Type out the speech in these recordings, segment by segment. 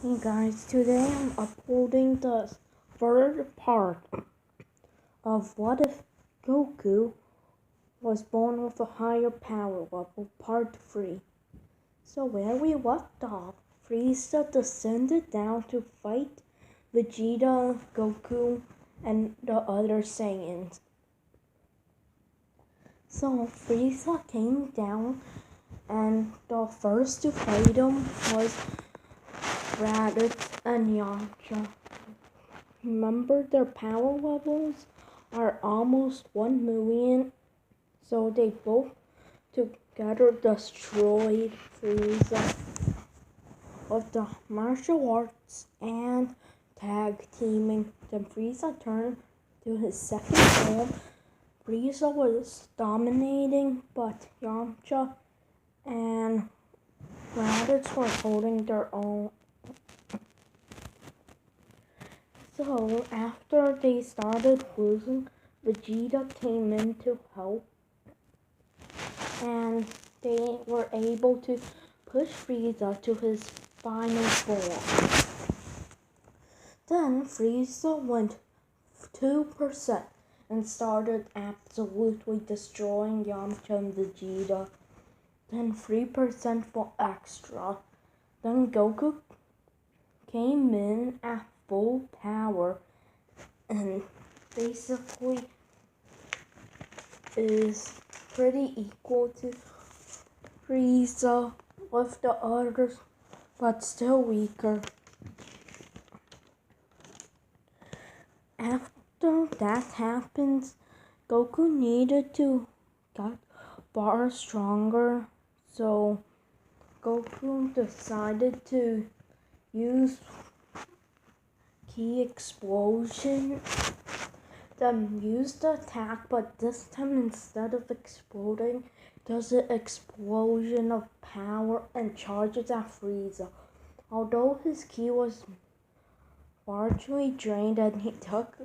Hey guys, today I'm uploading the third part of What If Goku Was Born with a Higher Power Level, Part 3. So where we left off, Frieza descended down to fight Vegeta, Goku, and the other Saiyans. So Frieza came down and the first to fight him was Raditz and Yamcha. Remember, their power levels are almost 1 million, so they both together destroyed Freeza with the martial arts and tag teaming. Then Frieza turned to his second form. Frieza was dominating, but Yamcha and Raditz were holding their own. So, after they started losing, Vegeta came in to help, and they were able to push Frieza to his final form. Then Frieza went 2% and started absolutely destroying Yamcha and Vegeta. Then 3% for extra. Then Goku came in at full power and basically is pretty equal to Freeza with the others, but still weaker. After that happens, Goku needed to get far stronger, so Goku decided to use Key Explosion, then use the attack, but this time instead of exploding, does an explosion of power and charges at Frieza. Although his ki was largely drained and he took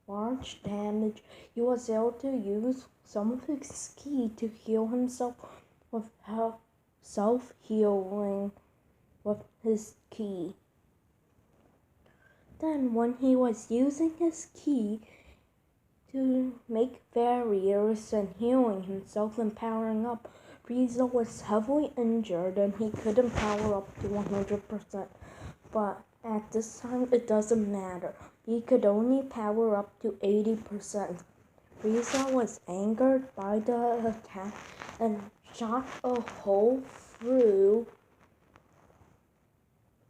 large damage, he was able to use some of his ki to heal himself with self-healing with his ki. Then when he was using his ki to make barriers and healing himself and powering up, Frieza was heavily injured and he couldn't power up to 100%. But at this time it doesn't matter. He could only power up to 80%. Frieza was angered by the attack and shot a hole through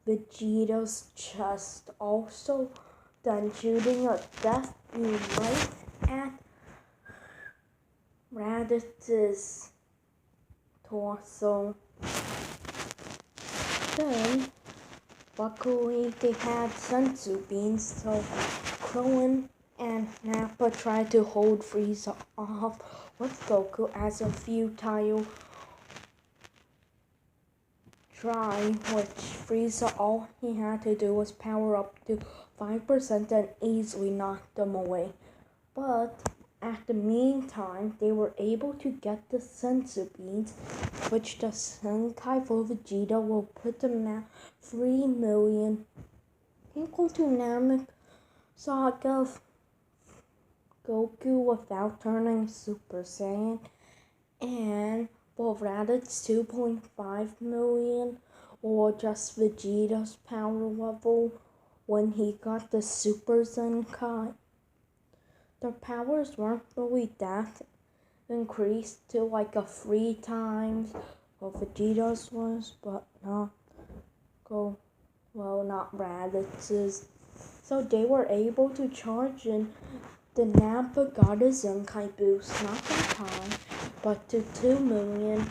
Vegeta's chest, also then shooting a death beam right at Raditz's torso. Then, luckily they had senzu beans, so Krillin and Nappa tried to hold Frieza off with Goku as a futile try, which Frieza, all he had to do was power up to 5% and easily knock them away. But at the meantime, they were able to get the senzu beans, which the Senkai for Vegeta will put them at 3 million, equal to Namek Saga of Goku without turning Super Saiyan, and for Raditz 2.5 million, or just Vegeta's power level when he got the Super Zenkai. Their powers weren't really that increased to like a 3 times what Vegeta's was, but not Raditz's. So they were able to charge in. The Nappa got a Zenkai boost, not that high, but to 2 million,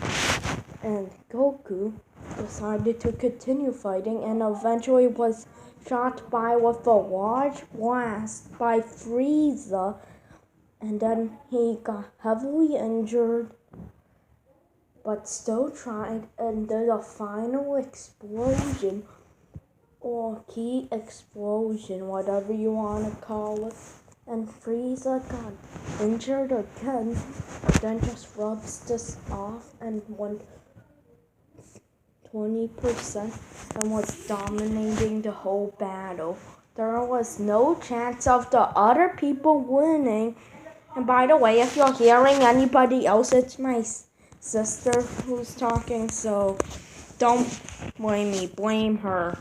and Goku decided to continue fighting and eventually was shot by with a large blast by Frieza, and then he got heavily injured, but still tried and did a final explosion, or key explosion, whatever you want to call it. And Frieza got injured again, but then just rubs this off and went 20% and was dominating the whole battle. There was no chance of the other people winning. And by the way, if you're hearing anybody else, it's my sister who's talking, so don't blame me, blame her.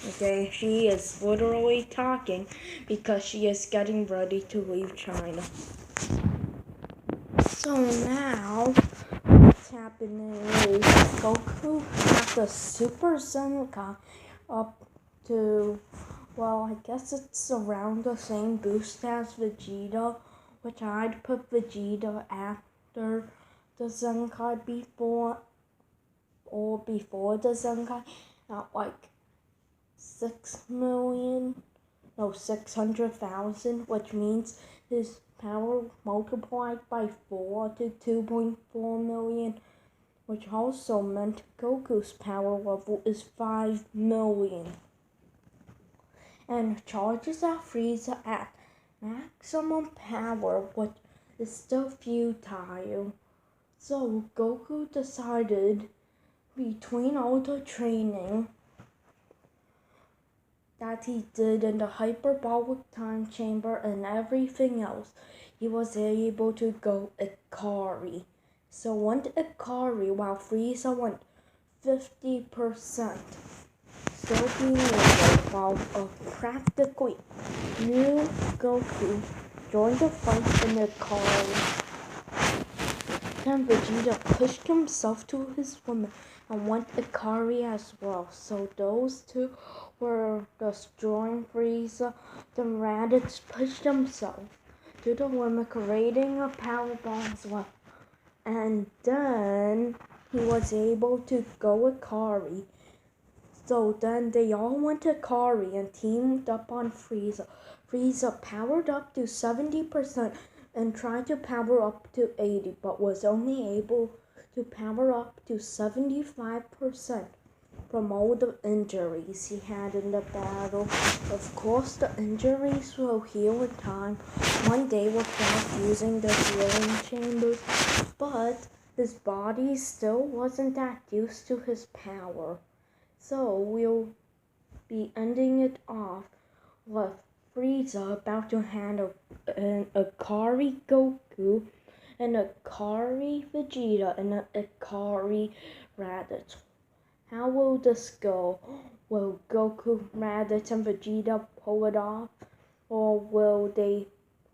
Okay, she is literally talking because she is getting ready to leave China. So now, what's happening is Goku has the Super Senkai up to, well, I guess it's around the same boost as Vegeta, which I'd put Vegeta after the Zenkai before the Zenkai at like 600,000, which means his power multiplied by 4 to 2.4 million, which also meant Goku's power level is 5 million. And charges out Freeza at maximum power, which is still futile. So Goku decided between all the training that he did in the hyperbolic time chamber and everything else, he was able to go Ikari. So went Ikari while Frieza went 50%. Still being able, while a practically new Goku joined the fight in Ikari. Then Vegeta pushed himself to his limit and went Ikari as well. So those two were destroying Frieza. Then Raditz pushed himself to the limit, creating a power bomb as well. And then he was able to go Ikari. So then they all went to Ikari and teamed up on Frieza. Frieza powered up to 70% and tried to power up to 80%, but was only able to power up to 75% from all the injuries he had in the battle. Of course, the injuries will heal in time one day without using the healing chambers, but his body still wasn't that used to his power. So we'll be ending it off with Frieza about to handle an Ikari Goku, an Ikari Vegeta, and an Ikari Raditz. How will this go? Will Goku, Raditz, and Vegeta pull it off? Or will they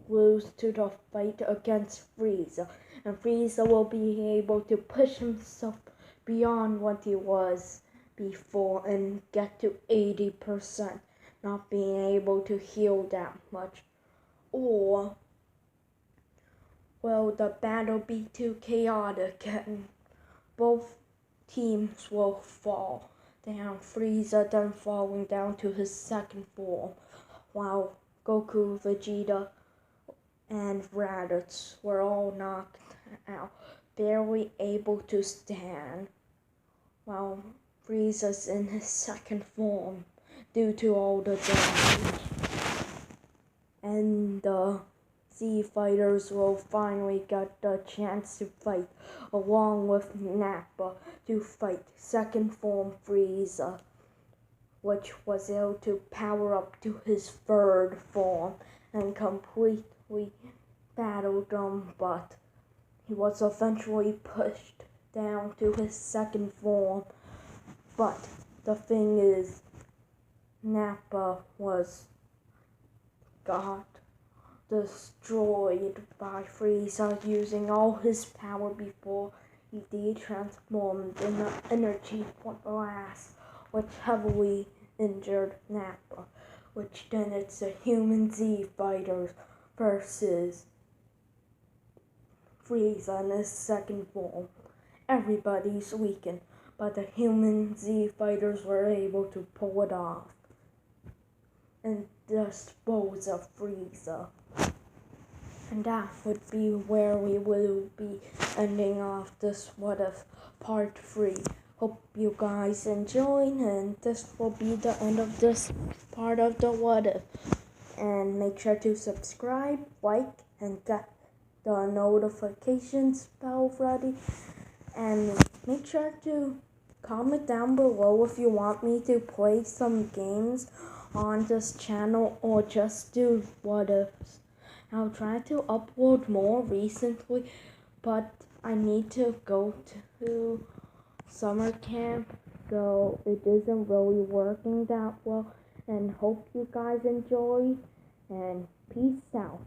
lose to the fight against Frieza? And Frieza will be able to push himself beyond what he was before and get to 80%, not being able to heal that much. Or will the battle be too chaotic and both teams will fall down, Frieza then falling down to his second form, while Goku, Vegeta, and Raditz were all knocked out, barely able to stand, while Frieza's in his second form due to all the damage. And the Z fighters will finally get the chance to fight, along with Nappa, to fight second form Frieza, which was able to power up to his third form and completely battled him, but he was eventually pushed down to his second form. But the thing is, Nappa got destroyed by Frieza using all his power before he de-transformed in the energy blast, which heavily injured Nappa, which then it's the human Z fighters versus Frieza in his second form. Everybody's weakened, but the human Z fighters were able to pull it off and dispose of Frieza. And that would be where we will be ending off this What If Part 3. Hope you guys enjoyed, and this will be the end of this part of the What If. And make sure to subscribe, like, and get the notifications bell ready. And make sure to comment down below if you want me to play some games on this channel or just do what ifs. I'll try to upload more recently, but I need to go to summer camp, so it isn't really working that well. And hope you guys enjoy, and peace out.